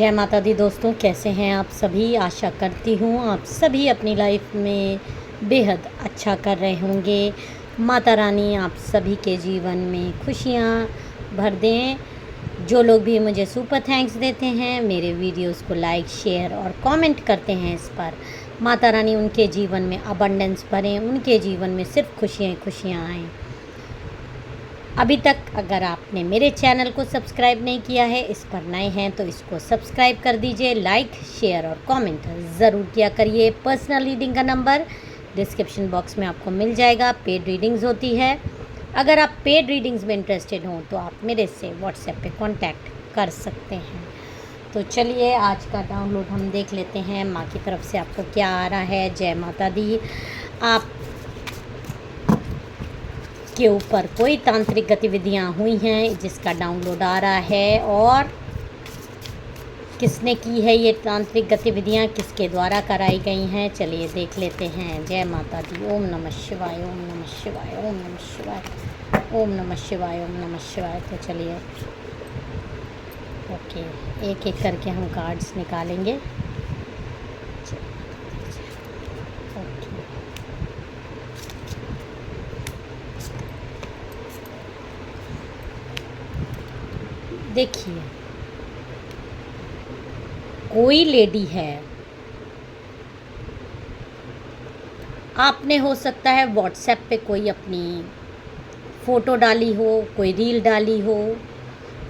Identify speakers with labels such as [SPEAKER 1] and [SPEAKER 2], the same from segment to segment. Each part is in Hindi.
[SPEAKER 1] जय माता दी दोस्तों, कैसे हैं आप सभी। आशा करती हूँ आप सभी अपनी लाइफ में बेहद अच्छा कर रहे होंगे। माता रानी आप सभी के जीवन में खुशियाँ भर दें। जो लोग भी मुझे सुपर थैंक्स देते हैं, मेरे वीडियोस को लाइक शेयर और कमेंट करते हैं, इस पर माता रानी उनके जीवन में अबंडेंस भरें, उनके जीवन में सिर्फ खुशियाँ खुशियाँ आएँ। अभी तक अगर आपने मेरे चैनल को सब्सक्राइब नहीं किया है, इस पर नए हैं तो इसको सब्सक्राइब कर दीजिए। लाइक शेयर और कमेंट ज़रूर किया करिए। पर्सनल रीडिंग का नंबर डिस्क्रिप्शन बॉक्स में आपको मिल जाएगा। पेड रीडिंग्स होती है। अगर आप पेड रीडिंग्स में इंटरेस्टेड हों तो आप मेरे से व्हाट्सएप पे कांटेक्ट कर सकते हैं। तो चलिए आज का डाउनलोड हम देख लेते हैं। माँ की तरफ से आपको क्या आ रहा है। जय माता दी। आप के ऊपर कोई तांत्रिक गतिविधियां हुई हैं जिसका डाउनलोड आ रहा है, और किसने की है ये तांत्रिक गतिविधियां, किसके द्वारा कराई गई हैं, चलिए देख लेते हैं। जय माता दी। ओम नमः शिवाय, ओम नमः शिवाय, ओम नमः शिवाय, ओम नमः शिवाय, ओम नमः शिवाय। तो चलिए ओके, एक एक करके हम कार्ड्स निकालेंगे। देखिए, कोई लेडी है, आपने हो सकता है व्हाट्सएप पे कोई अपनी फ़ोटो डाली हो, कोई रील डाली हो,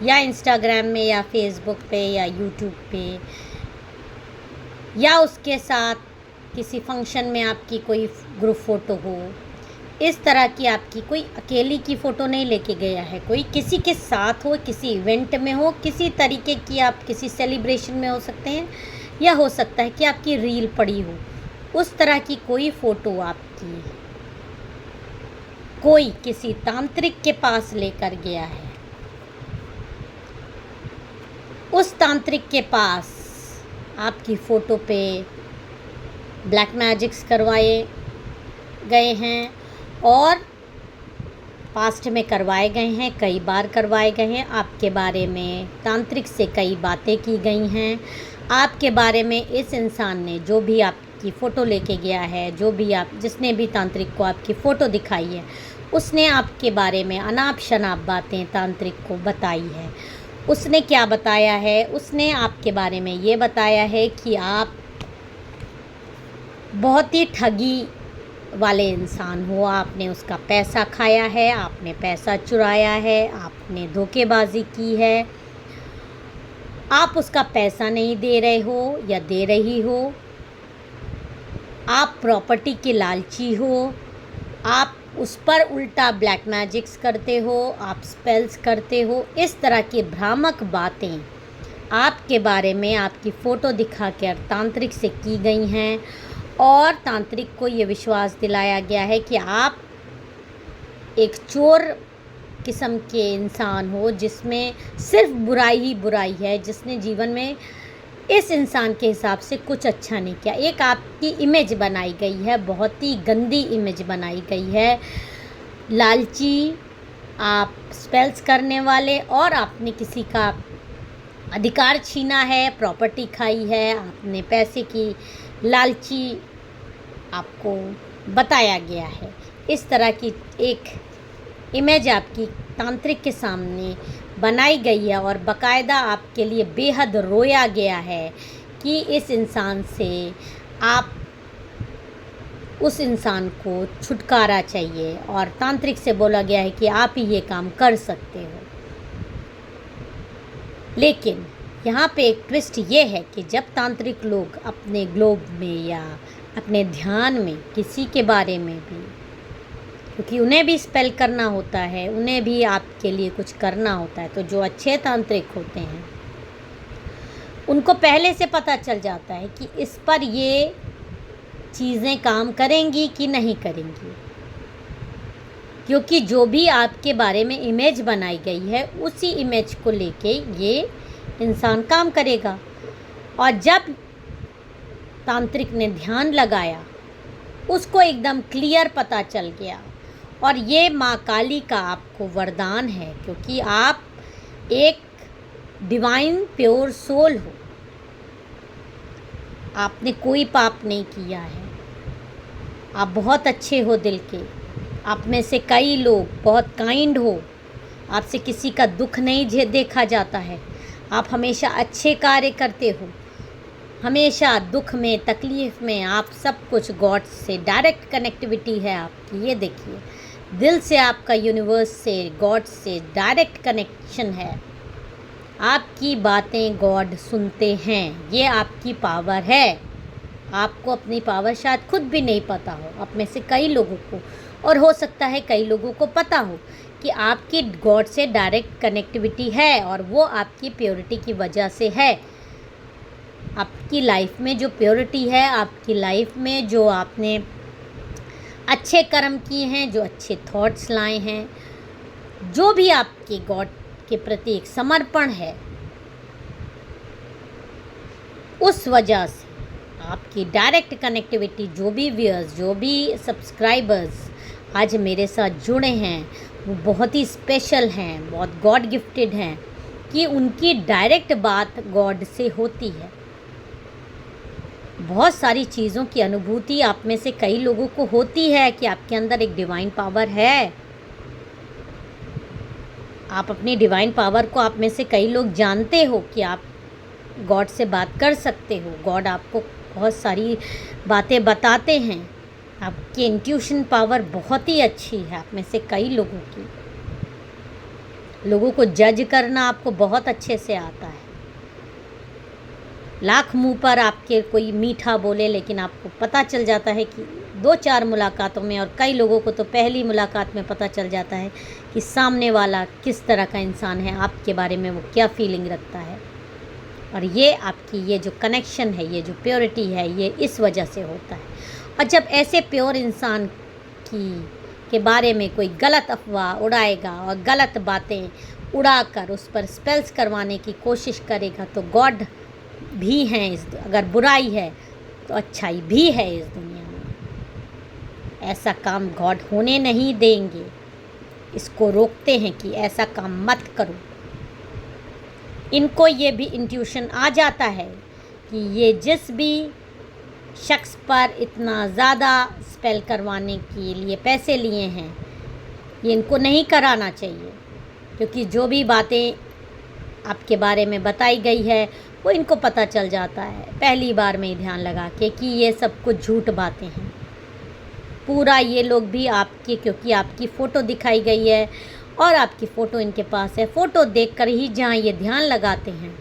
[SPEAKER 1] या इंस्टाग्राम में या फेसबुक पे या यूट्यूब पे, या उसके साथ किसी फंक्शन में आपकी कोई ग्रुप फ़ोटो हो। इस तरह की आपकी कोई अकेली की फ़ोटो नहीं लेके गया है, कोई किसी के साथ हो, किसी इवेंट में हो, किसी तरीके की आप किसी सेलिब्रेशन में हो सकते हैं, या हो सकता है कि आपकी रील पड़ी हो। उस तरह की कोई फ़ोटो आपकी कोई किसी तांत्रिक के पास लेकर गया है। उस तांत्रिक के पास आपकी फ़ोटो पे ब्लैक मैजिक्स करवाए गए हैं, और पास्ट में करवाए गए हैं, कई बार करवाए गए हैं। आपके बारे में तांत्रिक से कई बातें की गई हैं। आपके बारे में इस इंसान ने, जो भी आपकी फ़ोटो लेके गया है, जो भी जिसने भी तांत्रिक को आपकी फ़ोटो दिखाई है, उसने आपके बारे में अनाप शनाप बातें तांत्रिक को बताई है। उसने क्या बताया है? उसने आपके बारे में ये बताया है कि आप बहुत ही ठगी वाले इंसान हो। आपने उसका पैसा खाया है, आपने पैसा चुराया है, आपने धोखेबाजी की है, आप उसका पैसा नहीं दे रहे हो या दे रही हो, आप प्रॉपर्टी के लालची हो, आप उस पर उल्टा ब्लैक मैजिक्स करते हो, आप स्पेल्स करते हो। इस तरह की भ्रामक बातें आपके बारे में आपकी फ़ोटो दिखाकर तांत्रिक से की गई हैं, और तांत्रिक को ये विश्वास दिलाया गया है कि आप एक चोर किस्म के इंसान हो, जिसमें सिर्फ बुराई ही बुराई है, जिसने जीवन में इस इंसान के हिसाब से कुछ अच्छा नहीं किया। एक आपकी इमेज बनाई गई है, बहुत ही गंदी इमेज बनाई गई है। लालची, आप स्पेल्स करने वाले, और आपने किसी का अधिकार छीना है, प्रॉपर्टी खाई है, आपने पैसे की लालची आपको बताया गया है। इस तरह की एक इमेज आपकी तांत्रिक के सामने बनाई गई है, और बाकायदा आपके लिए बेहद रोया गया है कि इस इंसान से आप उस इंसान को छुटकारा चाहिए, और तांत्रिक से बोला गया है कि आप ही ये काम कर सकते हो। लेकिन यहाँ पे एक ट्विस्ट ये है कि जब तांत्रिक लोग अपने ग्लोब में या अपने ध्यान में किसी के बारे में भी, क्योंकि उन्हें भी स्पेल करना होता है, उन्हें भी आपके लिए कुछ करना होता है, तो जो अच्छे तांत्रिक होते हैं उनको पहले से पता चल जाता है कि इस पर ये चीज़ें काम करेंगी कि नहीं करेंगी, क्योंकि जो भी आपके बारे में इमेज बनाई गई है उसी इमेज को लेके ये इंसान काम करेगा। और जब तांत्रिक ने ध्यान लगाया, उसको एकदम क्लियर पता चल गया। और ये माँ काली का आपको वरदान है, क्योंकि आप एक डिवाइन प्योर सोल हो। आपने कोई पाप नहीं किया है। आप बहुत अच्छे हो दिल के। आप में से कई लोग बहुत काइंड हो। आपसे किसी का दुख नहीं देखा जाता है। आप हमेशा अच्छे कार्य करते हो। हमेशा दुख में, तकलीफ़ में आप सब कुछ गॉड से डायरेक्ट कनेक्टिविटी है आपकी। ये देखिए, दिल से आपका यूनिवर्स से, गॉड से डायरेक्ट कनेक्शन है। आपकी बातें गॉड सुनते हैं। ये आपकी पावर है। आपको अपनी पावर शायद खुद भी नहीं पता हो, आप में से कई लोगों को, और हो सकता है कई लोगों को पता हो कि आपकी गॉड से डायरेक्ट कनेक्टिविटी है, और वो आपकी प्योरिटी की वजह से है। आपकी लाइफ में जो प्योरिटी है, आपकी लाइफ में जो आपने अच्छे कर्म किए हैं, जो अच्छे थॉट्स लाए हैं, जो भी आपके गॉड के प्रति एक समर्पण है, उस वजह से आपकी डायरेक्ट कनेक्टिविटी, जो भी व्यूअर्स, जो भी सब्सक्राइबर्स आज मेरे साथ जुड़े हैं, वो बहुत ही स्पेशल हैं, बहुत गॉड गिफ्टेड हैं कि उनकी डायरेक्ट बात गॉड से होती है। बहुत सारी चीज़ों की अनुभूति आप में से कई लोगों को होती है कि आपके अंदर एक डिवाइन पावर है। आप अपनी डिवाइन पावर को, आप में से कई लोग जानते हो कि आप गॉड से बात कर सकते हो। गॉड आपको बहुत सारी बातें बताते हैं। आपकी इंट्यूशन पावर बहुत ही अच्छी है। आप में से कई लोगों की, लोगों को जज करना आपको बहुत अच्छे से आता है। लाख मुंह पर आपके कोई मीठा बोले, लेकिन आपको पता चल जाता है कि 2-4 मुलाकातों में, और कई लोगों को तो पहली मुलाकात में पता चल जाता है कि सामने वाला किस तरह का इंसान है, आपके बारे में वो क्या फीलिंग रखता है। और ये आपकी ये जो कनेक्शन है, ये जो प्योरिटी है, ये इस वजह से होता है। और जब ऐसे प्योर इंसान के बारे में कोई गलत अफवाह उड़ाएगा और गलत बातें उड़ाकर उस पर स्पेल्स करवाने की कोशिश करेगा, तो गॉड भी हैं अगर बुराई है तो अच्छाई भी है इस दुनिया में। ऐसा काम गॉड होने नहीं देंगे। इसको रोकते हैं कि ऐसा काम मत करो। इनको ये भी इंट्यूशन आ जाता है कि ये जिस भी शख्स पर इतना ज़्यादा स्पेल करवाने के लिए पैसे लिए हैं, ये इनको नहीं कराना चाहिए, क्योंकि जो भी बातें आपके बारे में बताई गई है वो इनको पता चल जाता है पहली बार में ही ध्यान लगा के कि ये सब कुछ झूठ बातें हैं। पूरा ये लोग भी आपके, क्योंकि आपकी फ़ोटो दिखाई गई है और आपकी फ़ोटो इनके पास है, फ़ोटो देखकर ही जहाँ ये ध्यान लगाते हैं,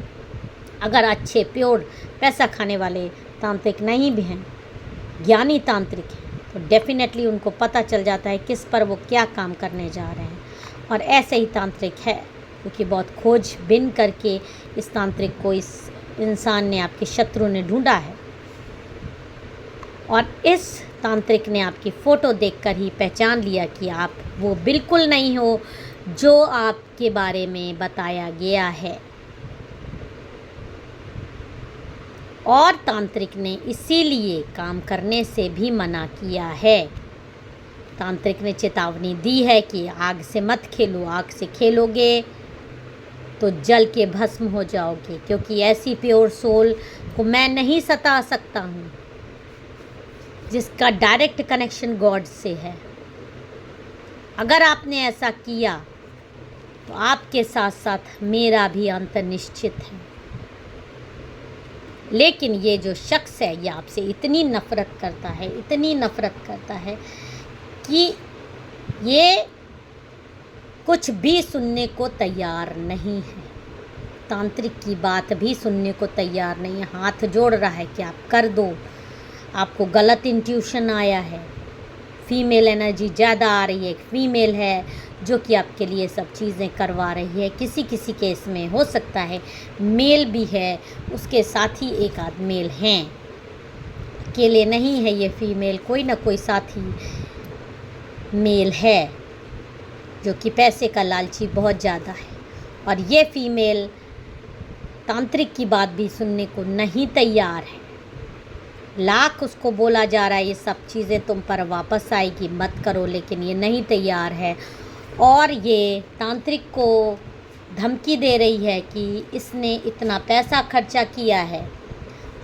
[SPEAKER 1] अगर अच्छे प्योर पैसा खाने वाले तांत्रिक नहीं भी हैं, ज्ञानी तांत्रिक हैं, तो डेफिनेटली उनको पता चल जाता है किस पर वो क्या काम करने जा रहे हैं। और ऐसे ही तांत्रिक है, क्योंकि बहुत खोजबीन करके इस तांत्रिक को, इस इंसान ने, आपके शत्रु ने ढूंढा है, और इस तांत्रिक ने आपकी फ़ोटो देखकर ही पहचान लिया कि आप वो बिल्कुल नहीं हो जो आपके बारे में बताया गया है। और तांत्रिक ने इसीलिए काम करने से भी मना किया है। तांत्रिक ने चेतावनी दी है कि आग से मत खेलो, आग से खेलोगे तो जल के भस्म हो जाओगे, क्योंकि ऐसी प्योर सोल को मैं नहीं सता सकता हूँ जिसका डायरेक्ट कनेक्शन गॉड से है। अगर आपने ऐसा किया तो आपके साथ साथ मेरा भी अंत निश्चित है। लेकिन ये जो शख्स है, ये आपसे इतनी नफ़रत करता है, इतनी नफ़रत करता है कि ये कुछ भी सुनने को तैयार नहीं है। तांत्रिक की बात भी सुनने को तैयार नहीं है। हाथ जोड़ रहा है कि आप कर दो। आपको गलत इंट्यूशन आया है, फीमेल एनर्जी ज़्यादा आ रही है, एक फीमेल है जो कि आपके लिए सब चीज़ें करवा रही है। किसी किसी केस में हो सकता है मेल भी है, उसके साथ ही एक आध मेल हैं, अकेले नहीं है ये फीमेल, कोई ना कोई साथी मेल है जो कि पैसे का लालची बहुत ज़्यादा है। और ये फीमेल तांत्रिक की बात भी सुनने को नहीं तैयार है। लाख उसको बोला जा रहा है ये सब चीज़ें तुम पर वापस आएगी, मत करो, लेकिन ये नहीं तैयार है। और ये तांत्रिक को धमकी दे रही है कि इसने इतना पैसा खर्चा किया है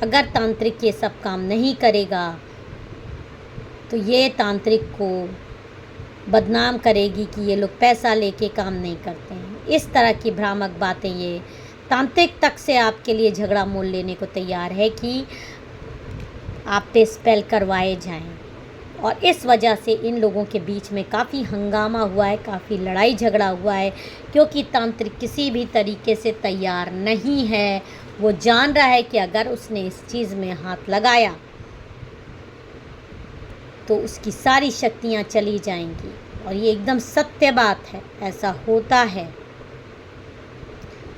[SPEAKER 1] अगर तांत्रिक ये सब काम नहीं करेगा तो ये तांत्रिक को बदनाम करेगी कि ये लोग पैसा लेके काम नहीं करते हैं। इस तरह की भ्रामक बातें ये तांत्रिक तक से आपके लिए झगड़ा मोल लेने को तैयार है कि आप पे स्पेल करवाए जाएं। और इस वजह से इन लोगों के बीच में काफ़ी हंगामा हुआ है, काफ़ी लड़ाई झगड़ा हुआ है, क्योंकि तांत्रिक किसी भी तरीके से तैयार नहीं है। वो जान रहा है कि अगर उसने इस चीज़ में हाथ लगाया तो उसकी सारी शक्तियाँ चली जाएंगी। और ये एकदम सत्य बात है, ऐसा होता है।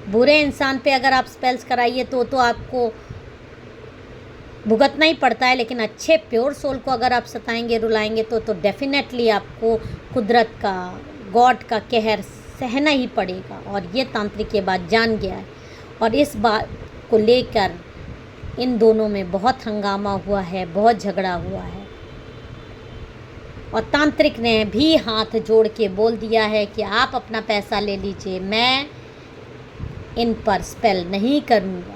[SPEAKER 1] बुरे इंसान पे अगर आप स्पेल्स कराइए तो आपको भुगतना ही पड़ता है, लेकिन अच्छे प्योर सोल को अगर आप सताएंगे रुलाएंगे तो डेफिनेटली आपको कुदरत का, गॉड का कहर सहना ही पड़ेगा। और ये तांत्रिक ये बात जान गया है और इस बात को लेकर इन दोनों में बहुत हंगामा हुआ है, बहुत झगड़ा हुआ है। और तांत्रिक ने भी हाथ जोड़ के बोल दिया है कि आप अपना पैसा ले लीजिए, मैं इन पर स्पेल नहीं करूँगा,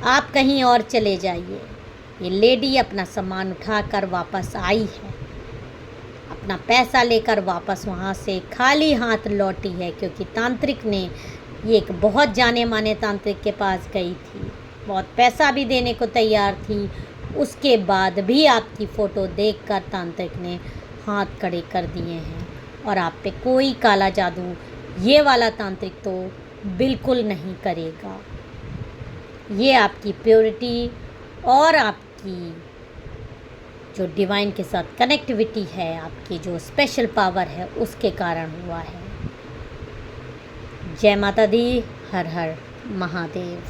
[SPEAKER 1] आप कहीं और चले जाइए। ये लेडी अपना सामान उठाकर वापस आई है, अपना पैसा लेकर वापस वहाँ से खाली हाथ लौटी है, क्योंकि तांत्रिक ने, ये एक बहुत जाने माने तांत्रिक के पास गई थी, बहुत पैसा भी देने को तैयार थी। उसके बाद भी आपकी फ़ोटो देखकर तांत्रिक ने हाथ खड़े कर दिए हैं और आप पे कोई काला जादू ये वाला तांत्रिक तो बिल्कुल नहीं करेगा। ये आपकी प्योरिटी और आपकी जो डिवाइन के साथ कनेक्टिविटी है, आपकी जो स्पेशल पावर है, उसके कारण हुआ है। जय माता दी, हर हर महादेव।